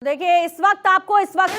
देखिए इस वक्त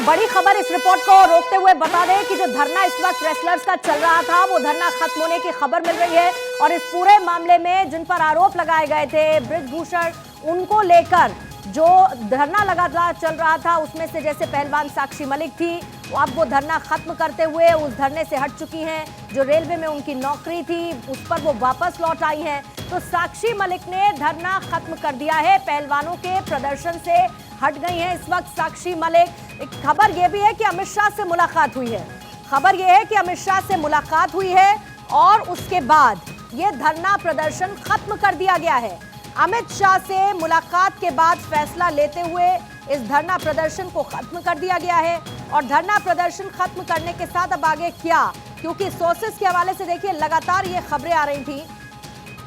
बड़ी खबर इस रिपोर्ट को रोकते हुए बता दें कि जो धरना इस वक्त रेसलर्स का चल रहा था वो धरना खत्म होने की खबर मिल रही है और इस पूरे मामले में जिन पर आरोप लगाए गए थे बृजभूषण उनको लेकर जो धरना लगातार चल रहा था उसमें से जैसे पहलवान साक्षी मलिक थी अब वो धरना खत्म करते हुए उस धरने से हट चुकी हैं। जो रेलवे में उनकी नौकरी थी उस पर वो वापस लौट आई हैं। तो साक्षी मलिक ने धरना खत्म कर दिया है, पहलवानों के प्रदर्शन से हट गई हैं इस वक्त साक्षी मलिक। एक खबर यह भी है कि अमित शाह से मुलाकात हुई है। खबर यह है कि अमित शाह से मुलाकात हुई है और उसके बाद ये धरना प्रदर्शन खत्म कर दिया गया है। अमित शाह से मुलाकात के बाद फैसला लेते हुए इस धरना प्रदर्शन को खत्म कर दिया गया है और धरना प्रदर्शन खत्म करने के साथ अब आगे क्या, क्योंकि सोर्सेस के हवाले से देखिए लगातार ये खबरें आ रही थी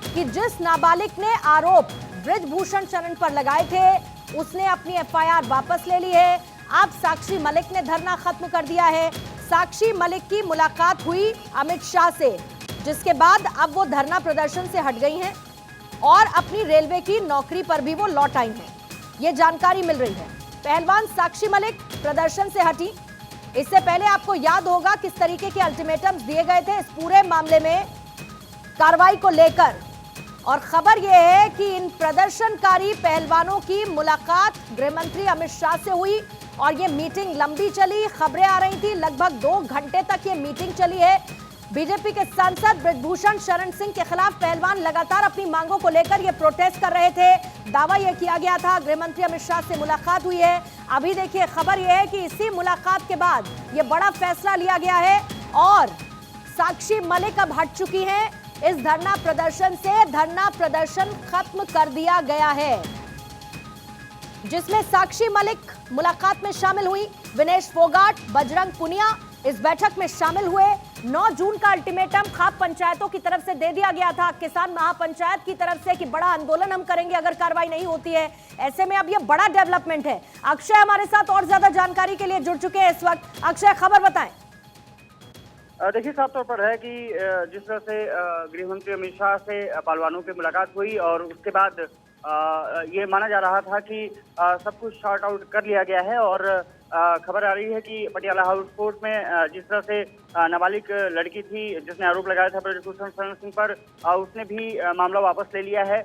कि जिस नाबालिग ने आरोप बृजभूषण शरण पर लगाए थे उसने अपनी एफआईआर वापस ले ली है। अब साक्षी मलिक ने धरना खत्म कर दिया है। साक्षी मलिक की मुलाकात हुई अमित शाह से, जिसके बाद अब वो धरना प्रदर्शन से हट गई हैं और अपनी रेलवे की नौकरी पर भी वो लौट आई हैं। ये जानकारी मिल रही है। पहलवान साक्षी मलिक प्रदर्शन से हटी। इससे पहले आपको याद होगा किस तरीके के अल्टीमेटम्स दिए गए थे इस पूरे मामले में कार्रवाई को लेकर। और खबर यह है कि इन प्रदर्शनकारी पहलवानों की मुलाकात गृह मंत्री अमित शाह से हुई और ये मीटिंग लंबी चली। खबरें आ रही थी लगभग 2 घंटे तक ये मीटिंग चली है। बीजेपी के सांसद बृजभूषण शरण सिंह के खिलाफ पहलवान लगातार अपनी मांगों को लेकर ये प्रोटेस्ट कर रहे थे। दावा यह किया गया था गृह मंत्री अमित शाह से मुलाकात हुई है। अभी देखिए खबर यह है कि इसी मुलाकात के बाद ये बड़ा फैसला लिया गया है और साक्षी मलिक अब हट चुकी हैं इस धरना प्रदर्शन से। धरना प्रदर्शन खत्म कर दिया गया है जिसमें साक्षी मलिक मुलाकात में शामिल हुई। विनेश फोगाट, बजरंग पुनिया इस बैठक में शामिल हुए। 9 जून का अल्टीमेटम खाप पंचायतों की तरफ से दे दिया गया था, किसान महापंचायत की तरफ से, कि बड़ा आंदोलन हम करेंगे अगर कार्रवाई नहीं होती है। ऐसे में अब ये बड़ा डेवलपमेंट है। अक्षय हमारे साथ और ज्यादा जानकारी के लिए जुड़ चुके हैं इस वक्त। अक्षय, खबर बताएं। देखिए, साफ तौर पर है कि जिस तरह से गृह मंत्री अमित शाह से पहलवानों की मुलाकात हुई और उसके बाद ये माना जा रहा था कि सब कुछ शॉर्ट आउट कर लिया गया है और खबर आ रही है कि पटियाला हाउस कोर्ट में जिस तरह से नाबालिग लड़की थी जिसने आरोप लगाया था बृजभूषण शरण सिंह पर, उसने भी मामला वापस ले लिया है।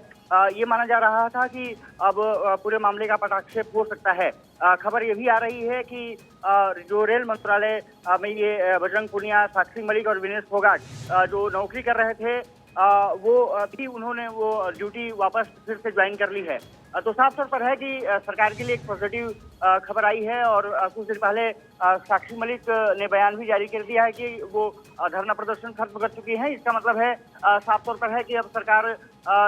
ये माना जा रहा था कि अब पूरे मामले का पटाक्षेप हो सकता है। खबर ये भी आ रही है कि जो रेल मंत्रालय में ये बजरंग पुनिया, साक्षी मलिक और विनेश फोगाट जो नौकरी कर रहे थे वो भी उन्होंने वो ड्यूटी वापस फिर से ज्वाइन कर ली है। तो साफ तौर पर है कि सरकार के लिए एक पॉजिटिव खबर आई है और कुछ दिन पहले साक्षी मलिक ने बयान भी जारी कर दिया है कि वो धरना प्रदर्शन खत्म कर चुकी हैं। इसका मतलब है साफ तौर पर है कि अब सरकार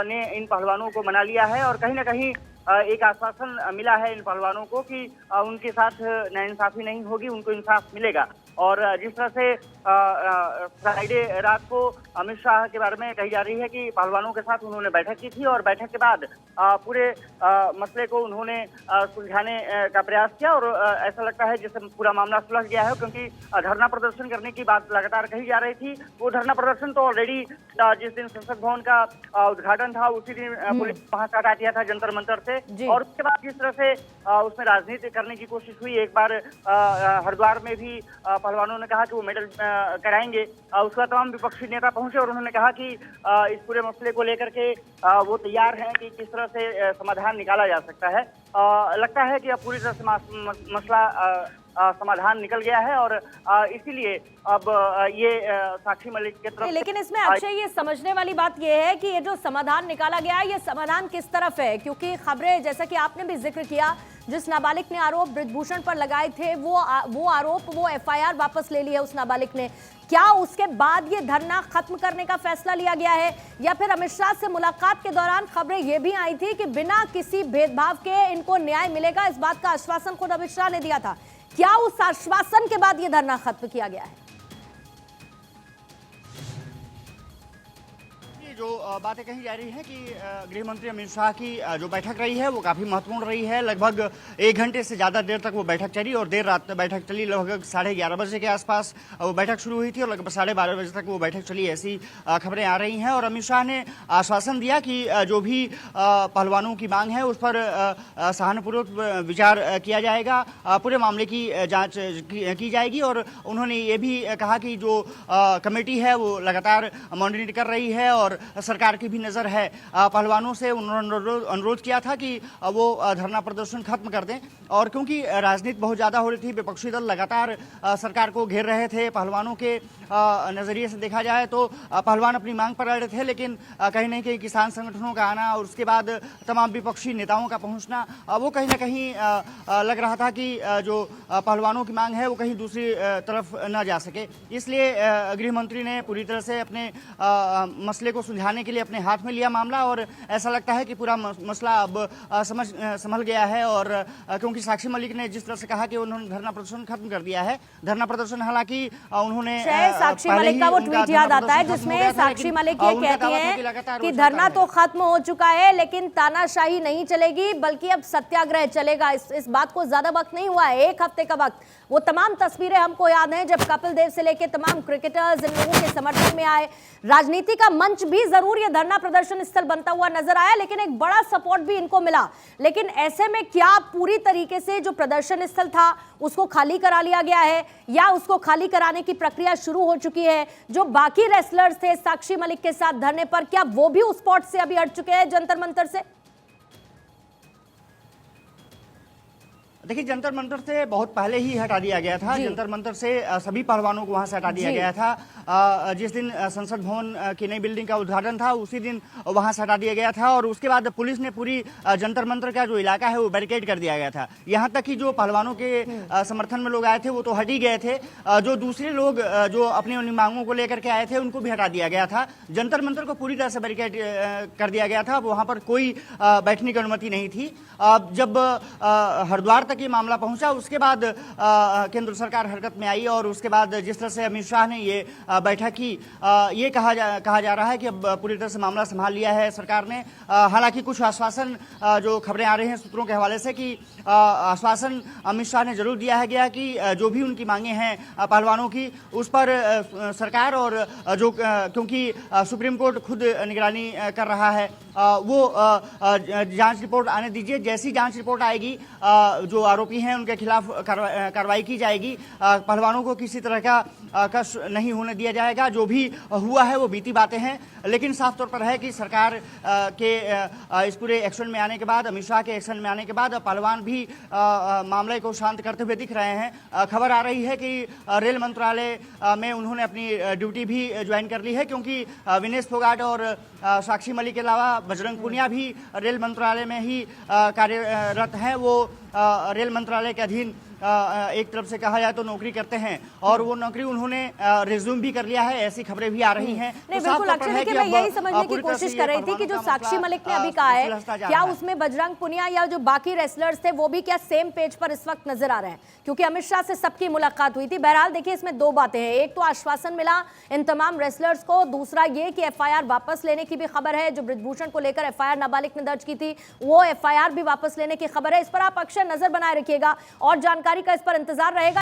ने इन पहलवानों को मना लिया है और कहीं ना कहीं एक आश्वासन मिला है इन पहलवानों को कि उनके साथ नाइंसाफी नहीं होगी, उनको इंसाफ मिलेगा। और जिस तरह से फ्राइडे रात को अमित शाह के बारे में कही जा रही है कि पहलवानों के साथ उन्होंने बैठक की थी और बैठक के बाद पूरे मसले को उन्होंने सुलझाने का प्रयास किया और ऐसा लगता है जैसे पूरा मामला सुलझ गया है, क्योंकि धरना प्रदर्शन करने की बात लगातार कही जा रही थी। वो धरना प्रदर्शन तो ऑलरेडी जिस दिन संसद भवन का उद्घाटन था उसी दिन पुलिस वहां से हटा दिया था जंतर मंतर से और उसके बाद जिस तरह से उसमें राजनीति करने की कोशिश हुई। एक बार हरिद्वार में भी पहलवानों ने कहा कि वो मेडल कराएंगे। उसका तमाम विपक्षी नेता पहुंचे और उन्होंने कहा कि इस पूरे मसले को लेकर के वो तैयार हैं कि किस तरह से समाधान निकाला जा सकता है। लगता है कि अब पूरी तरह से मसला समाधान निकल गया है और इसीलिए अब ये साक्षी मलिक के तरफ। लेकिन इसमें अक्षय ये समझने वाली बात ये है कि ये जो समाधान निकाला गया है ये समाधान किस तरफ है, क्योंकि खबरें जैसा कि आपने भी जिक्र किया जिस नाबालिग ने आरोप बृजभूषण पर लगाए थे वो एफआईआर वापस ले ली है उस नाबालिग ने। क्या उसके बाद ये धरना खत्म करने का फैसला लिया गया है या फिर अमित शाह से मुलाकात के दौरान खबरें ये भी आई थी कि बिना किसी भेदभाव के इनको न्याय मिलेगा, इस बात का आश्वासन खुद अमित शाह ने दिया था। क्या उस आश्वासन के बाद ये धरना खत्म किया गया है? जो बातें कही जा रही हैं कि गृह मंत्री अमित शाह की जो बैठक रही है वो काफ़ी महत्वपूर्ण रही है। लगभग 1 घंटे से ज़्यादा देर तक वो बैठक चली और देर रात बैठक चली। लगभग 11:30 बजे के आसपास वो बैठक शुरू हुई थी और लगभग 12:30 बजे तक वो बैठक चली, ऐसी खबरें आ रही हैं। और अमित शाह ने आश्वासन दिया कि जो भी पहलवानों की मांग है उस पर सहानुभूतिपूर्वक विचार किया जाएगा, पूरे मामले की जाँच की जाएगी। और उन्होंने ये भी कहा कि जो कमेटी है वो लगातार मॉनिटरिंग कर रही है और सरकार की भी नज़र है। पहलवानों से उन्होंने अनुरोध किया था कि वो धरना प्रदर्शन खत्म कर दें। और क्योंकि राजनीति बहुत ज़्यादा हो रही थी, विपक्षी दल लगातार सरकार को घेर रहे थे। पहलवानों के नज़रिए से देखा जाए तो पहलवान अपनी मांग पर अड़े थे, लेकिन कहीं ना कहीं किसान संगठनों का आना और उसके बाद तमाम विपक्षी नेताओं का पहुँचना, वो कहीं ना कहीं लग रहा था कि जो पहलवानों की मांग है वो कहीं दूसरी तरफ न जा सके। इसलिए गृह मंत्री ने पूरी तरह से अपने मसले को सुलझाने के लिए अपने हाथ में लिया मामला। और ऐसा लगता है कि पूरा मसला अब संभल गया है। और क्योंकि साक्षी मलिक ने जिस तरह से कहा कि उन्होंने धरना प्रदर्शन खत्म कर दिया है, धरना प्रदर्शन हालांकि उन्होंने साक्षी मलिक का वो ट्वीट याद आता है जिसमें साक्षी मलिक ये कहती हैं कि धरना तो खत्म हो चुका है लेकिन तानाशाही नहीं चलेगी, बल्कि अब सत्याग्रह चलेगा। इस बात को ज्यादा वक्त नहीं हुआ है, 1 हफ्ते का वक्त। वो तमाम तस्वीरें हमको याद हैं जब कपिल देव से लेकर तमाम क्रिकेटर्स इन लोगों के समर्थन में आए। राजनीति का मंच भी जरूर ये धरना प्रदर्शन स्थल बनता हुआ नजर आया, लेकिन एक बड़ा सपोर्ट भी इनको मिला। लेकिन ऐसे में क्या पूरी तरीके से जो प्रदर्शन स्थल था उसको खाली करा लिया गया है या उसको खाली कराने की प्रक्रिया शुरू हो चुकी है? जो बाकी रेसलर्स थे साक्षी मलिक के साथ धरने पर, क्या वो भी उस स्पॉट से अभी हट चुके हैं जंतर मंतर से? देखिए, जंतर मंतर से बहुत पहले ही हटा दिया गया था। जंतर मंतर से सभी पहलवानों को वहां से हटा दिया गया था। जिस दिन संसद भवन की नई बिल्डिंग का उद्घाटन था उसी दिन वहां से हटा दिया गया था। और उसके बाद पुलिस ने पूरी जंतर मंतर का जो इलाका है वो बैरिकेड कर दिया गया था। यहाँ तक कि जो पहलवानों के समर्थन में लोग आए थे वो तो हट ही गए थे, जो दूसरे लोग जो अपनी अपनी मांगों को लेकर के आए थे उनको भी हटा दिया गया था। जंतर मंतर को पूरी तरह से बैरिकेड कर दिया गया था। वहां पर कोई बैठने की अनुमति नहीं थी। जब हरिद्वार तक ये मामला पहुंचा उसके बाद केंद्र सरकार हरकत में आई और उसके बाद जिस तरह से अमित शाह ने ये बैठक की, ये कहा जा रहा है कि अब पूरी तरह से मामला संभाल लिया है सरकार ने। हालांकि कुछ आश्वासन जो खबरें आ रही हैं सूत्रों के हवाले से कि आश्वासन अमित शाह ने जरूर दिया है गया कि जो भी उनकी मांगे हैं पहलवानों की उस पर सरकार और जो क्योंकि सुप्रीम कोर्ट खुद निगरानी कर रहा है वो जांच रिपोर्ट आने दीजिए। जैसी जांच रिपोर्ट आएगी जो आरोपी हैं उनके खिलाफ कार्रवाई की जाएगी। पहलवानों को किसी तरह का कष्ट नहीं होने दिया जाएगा। जो भी हुआ है वो बीती बातें हैं, लेकिन साफ तौर पर है कि सरकार के इस पूरे एक्शन में आने के बाद, अमित शाह के एक्शन में आने के बाद पहलवान भी मामले को शांत करते हुए दिख रहे हैं। खबर आ रही है कि रेल मंत्रालय में उन्होंने अपनी ड्यूटी भी ज्वाइन कर ली है, क्योंकि विनेश फोगाट और साक्षी मलिक के अलावा बजरंग पुनिया भी रेल मंत्रालय में ही कार्यरत हैं। वो रेल मंत्रालय के अधीन एक तरफ से कहा जाए तो नौकरी करते हैं और वो नौकरी उन्होंने रिज्यूम भी कर लिया है, ऐसी खबरें भी आ रही हैं। नहीं, बिल्कुल अक्षय, देखिए मैं यही समझने की कोशिश कर रही थी कि जो साक्षी मलिक ने अभी कहा है क्या उसमें बजरंग पुनिया या जो बाकी रेसलर्स थे वो भी क्या सेम पेज पर इस वक्त नजर आ रहे हैं? क्योंकि अमित शाह से सबकी मुलाकात हुई थी। बहरहाल देखिए, इसमें 2 बातें हैं। एक तो आश्वासन मिला इन तमाम रेसलर्स को, दूसरा ये कि एफआईआर वापस लेने की भी खबर है। जो ब्रिजभूषण को लेकर एफआईआर नाबालिग ने दर्ज की थी वो एफआईआर भी वापस लेने की खबर है। इस पर आप अक्षय नजर बनाए रखिएगा और जानकारी का इस पर इंतजार रहेगा।